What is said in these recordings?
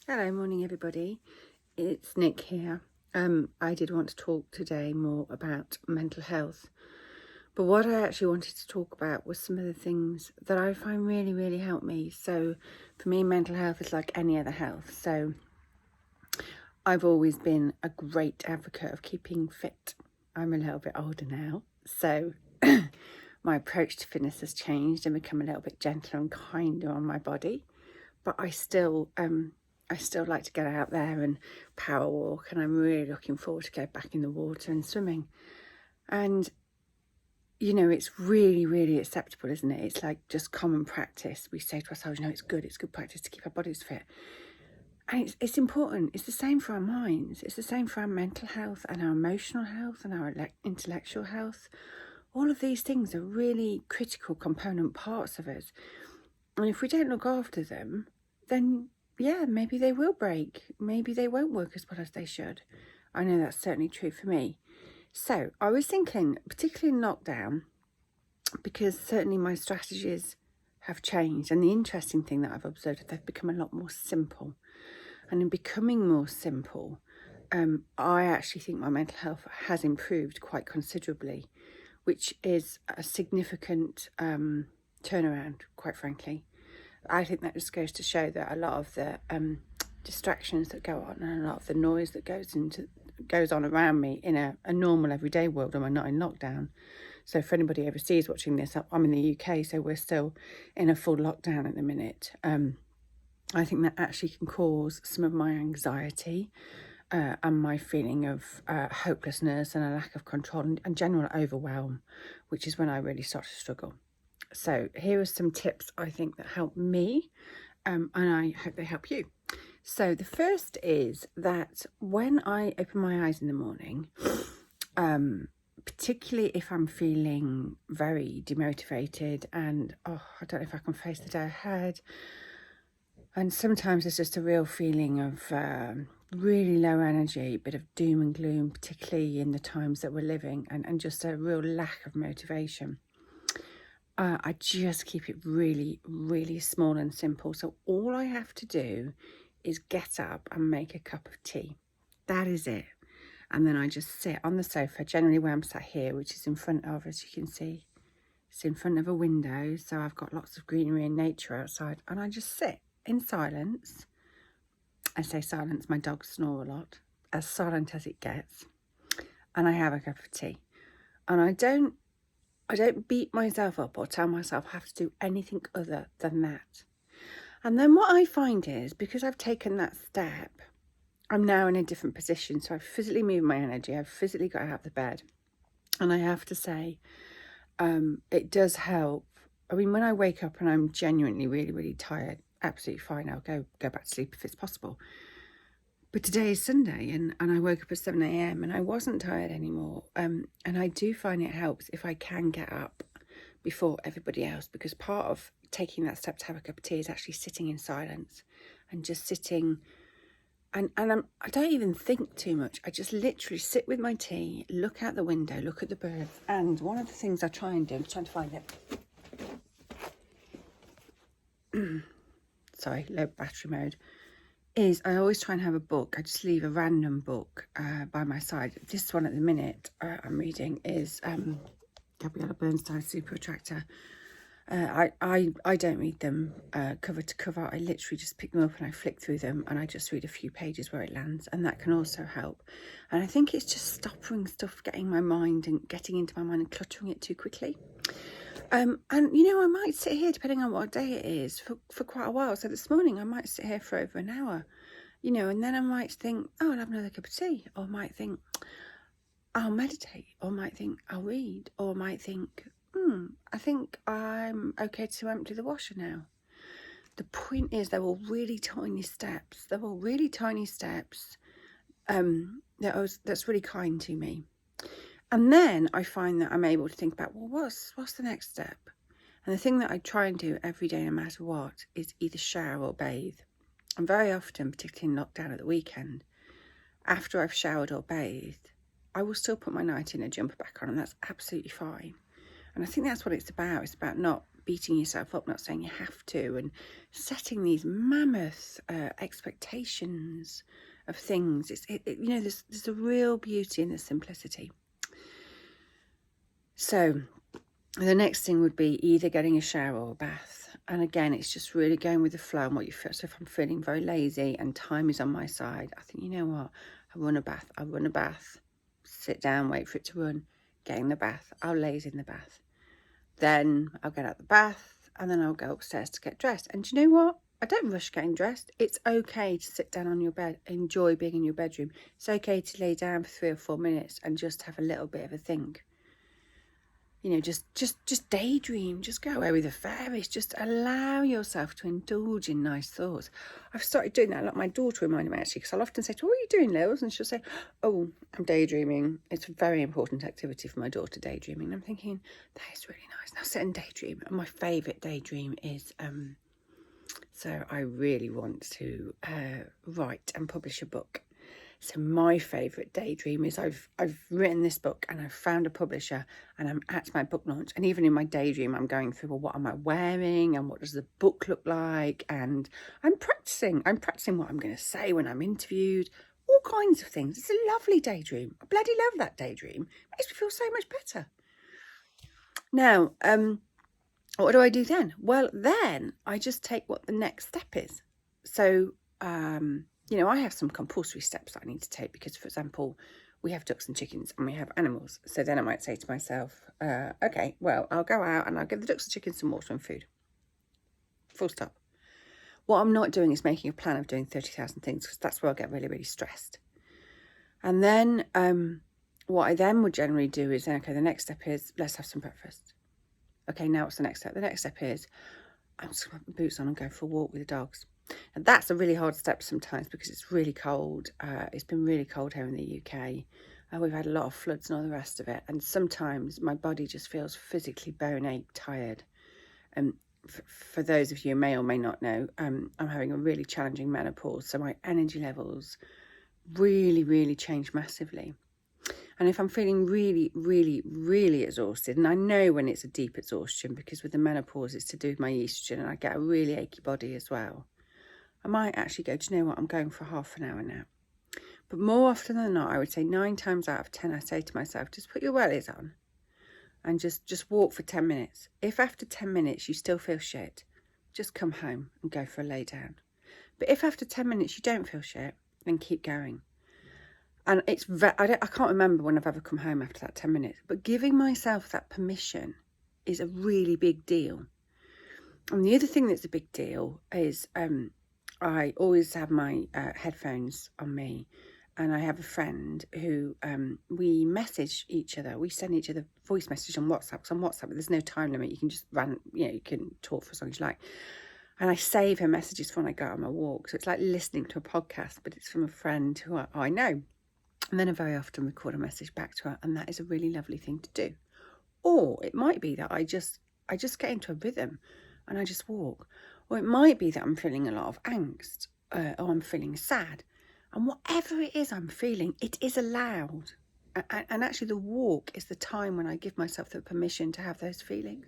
Hello, morning everybody. It's Nick here. I did want to talk today more about mental health, but what I actually wanted to talk about was some of the things that I find really help me. So for me, mental health is like any other health. So I've always been a great advocate of keeping fit. I'm a little bit older now, so my approach to fitness has changed and become a little bit gentler and kinder on my body. But I still like to get out there and power walk, and I'm really looking forward to go back in the water and swimming. And you know, it's really acceptable, isn't it? It's like just common practice. We say to ourselves, you know, it's good practice to keep our bodies fit. And it's important. It's the same for our minds. It's the same for our mental health and our emotional health and our intellectual health. All of these things are really critical component parts of us. And if we don't look after them, then yeah, maybe they will break. Maybe they won't work as well as they should. I know that's certainly true for me. So I was thinking, particularly in lockdown, because certainly my strategies have changed. And the interesting thing that I've observed is they've become a lot more simple. And in becoming more simple, I actually think my mental health has improved quite considerably, which is a significant turnaround, quite frankly. I think that just goes to show that a lot of the distractions that go on and a lot of the noise that goes on around me in a normal everyday world, and we're not in lockdown. So for anybody overseas watching this, I'm in the UK, so we're still in a full lockdown at the minute. I think that actually can cause some of my anxiety and my feeling of hopelessness and a lack of control and general overwhelm, which is when I really start to struggle. So here are some tips I think that help me, and I hope they help you. So the first is that when I open my eyes in the morning, particularly if I'm feeling very demotivated and I don't know if I can face the day ahead, and sometimes it's just a real feeling of really low energy, a bit of doom and gloom, particularly in the times that we're living, and just a real lack of motivation. I just keep it really small and simple. So all I have to do is get up and make a cup of tea. That is it. And then I just sit on the sofa, generally where I'm sat here, which is in front of, as you can see, it's in front of a window. So I've got lots of greenery and nature outside. And I just sit in silence. I say silence, my dogs snore a lot, as silent as it gets. And I have a cup of tea. And I don't beat myself up or tell myself I have to do anything other than that. And then what I find is, because I've taken that step, I'm now in a different position. So I've physically moved my energy. I've physically got out of the bed. And I have to say, it does help. I mean, when I wake up and I'm genuinely really tired, absolutely fine. I'll go back to sleep if it's possible. But today is Sunday and I woke up at 7 a.m. and I wasn't tired anymore. And I do find it helps if I can get up before everybody else, because part of taking that step to have a cup of tea is actually sitting in silence and just sitting. And I don't even think too much. I just literally sit with my tea, look out the window, look at the birds. And one of the things I try and do, I'm trying to find it. Sorry, low battery mode. Is I always try and have a book. I just leave a random book by my side. This one at the minute I'm reading is Gabriella Bernstein's Super Attractor. I don't read them cover to cover. I literally just pick them up and I flick through them and I just read a few pages where it lands, and that can also help. And I think it's just stopping stuff getting my mind and getting into my mind and cluttering it too quickly. And you know, I might sit here, depending on what day it is, for quite a while. So this morning I might sit here for over an hour, you know, and then I might think, oh, I'll have another cup of tea, or I might think I'll meditate, or I might think I'll read, or I might think, I think I'm okay to empty the washer now. The point is, they're all really tiny steps. They're all really tiny steps. That's really kind to me. And then I find that I'm able to think about, well, what's the next step? And the thing that I try and do every day, no matter what, is either shower or bathe. And very often, particularly in lockdown at the weekend, after I've showered or bathed, I will still put my night inner jumper back on, and that's absolutely fine. And I think that's what it's about. It's about not beating yourself up, not saying you have to, and setting these mammoth expectations of things. There's a real beauty in the simplicity. So the next thing would be either getting a shower or a bath. And again, it's just really going with the flow and what you feel. So if I'm feeling very lazy and time is on my side, I think, you know what, I run a bath, sit down, wait for it to run, get in the bath, I'll laze in the bath. Then I'll get out the bath and then I'll go upstairs to get dressed. And do you know what? I don't rush getting dressed. It's okay to sit down on your bed, enjoy being in your bedroom. It's okay to lay down for 3 or 4 minutes and just have a little bit of a think. You know, just daydream, just go away with the fairies, just allow yourself to indulge in nice thoughts. I've started doing that a lot. My daughter reminded me actually, because I'll often say to her, what are you doing, Lils? And she'll say, oh, I'm daydreaming. It's a very important activity for my daughter, daydreaming. And I'm thinking, that is really nice. Now sit and daydream. And my favourite daydream is, so I really want to write and publish a book. So my favourite daydream is I've written this book and I've found a publisher and I'm at my book launch. And even in my daydream, I'm going through, well, what am I wearing and what does the book look like? And I'm practicing what I'm going to say when I'm interviewed, all kinds of things. It's a lovely daydream. I bloody love that daydream. It makes me feel so much better. Now, what do I do then? Well, then I just take what the next step is. So, you know, I have some compulsory steps that I need to take because, for example, we have ducks and chickens and we have animals. So then I might say to myself, okay, well, I'll go out and I'll give the ducks and chickens some water and food. Full stop. What I'm not doing is making a plan of doing 30,000 things because that's where I get really, really stressed. And then what I then would generally do is, okay, the next step is let's have some breakfast. Okay, now what's the next step? The next step is I'm just going to put my boots on and go for a walk with the dogs. And that's a really hard step sometimes because it's really cold. It's been really cold here in the UK. We've had a lot of floods and all the rest of it. And sometimes my body just feels physically bone ache tired. And for those of you who may or may not know, I'm having a really challenging menopause. So my energy levels really, really change massively. And if I'm feeling really, really, really exhausted, and I know when it's a deep exhaustion because with the menopause it's to do with my estrogen and I get a really achy body as well, I might actually go, do you know what, I'm going for half an hour now. But more often than not, I would say 9 times out of 10, I say to myself, just put your wellies on and just walk for 10 minutes. If after 10 minutes you still feel shit, just come home and go for a lay down. But if after 10 minutes you don't feel shit, then keep going. And I can't remember when I've ever come home after that 10 minutes, but giving myself that permission is a really big deal. And the other thing that's a big deal is I always have my headphones on me, and I have a friend who we message each other. We send each other voice messages on WhatsApp. Because on WhatsApp, there's no time limit. You can just you can talk for as long as you like. And I save her messages for when I go out on my walk. So it's like listening to a podcast, but it's from a friend who I know. And then I very often record a message back to her, and that is a really lovely thing to do. Or it might be that I just get into a rhythm and I just walk. Or it might be that I'm feeling a lot of angst or I'm feeling sad. And whatever it is I'm feeling, it is allowed. And actually the walk is the time when I give myself the permission to have those feelings.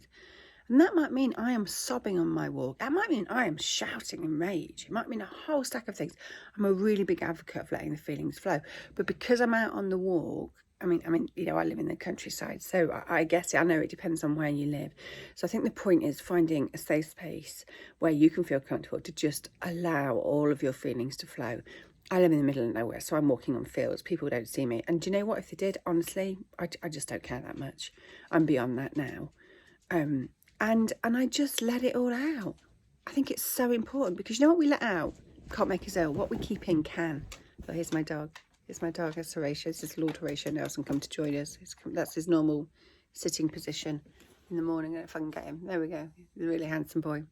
And that might mean I am sobbing on my walk. That might mean I am shouting in rage. It might mean a whole stack of things. I'm a really big advocate of letting the feelings flow. But because I'm out on the walk, I mean, you know, I live in the countryside, so I guess I know it depends on where you live. So I think the point is finding a safe space where you can feel comfortable to just allow all of your feelings to flow. I live in the middle of nowhere, so I'm walking on fields. People don't see me. And do you know what? If they did, honestly, I just don't care that much. I'm beyond that now. And I just let it all out. I think it's so important because you know what we let out can't make us ill. What we keep in can. So here's my dog. Here's my dog. That's Horatio. This is Lord Horatio Nelson come to join us. That's his normal sitting position in the morning. If I can get him. There we go. He's a really handsome boy.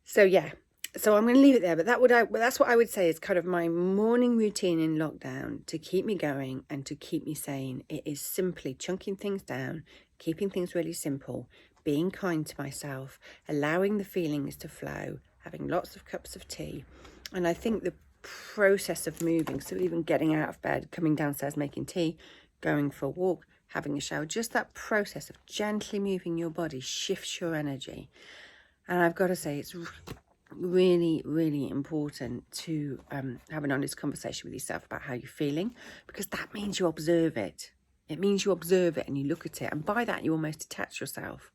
So yeah. So I'm going to leave it there. But that's what I would say is kind of my morning routine in lockdown to keep me going and to keep me sane. It is simply chunking things down, keeping things really simple, being kind to myself, allowing the feelings to flow, having lots of cups of tea. And I think the process of moving, so even getting out of bed, coming downstairs, making tea, going for a walk, having a shower. Just that process of gently moving your body shifts your energy. And I've got to say, it's really, really important to have an honest conversation with yourself about how you're feeling, because that means you observe it. It means you observe it and you look at it, and by that you almost detach yourself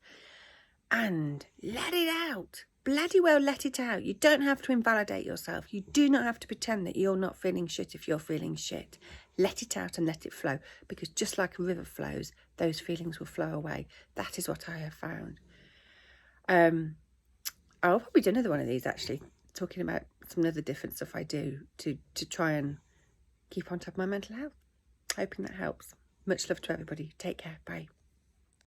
and let it out. Bloody well let it out. You don't have to invalidate yourself. You do not have to pretend that you're not feeling shit if you're feeling shit. Let it out and let it flow, because just like a river flows, those feelings will flow away. That is what I have found. I'll probably do another one of these, actually, talking about some other different stuff I do to try and keep on top of my mental health. Hoping that helps. Much love to everybody. Take care. Bye.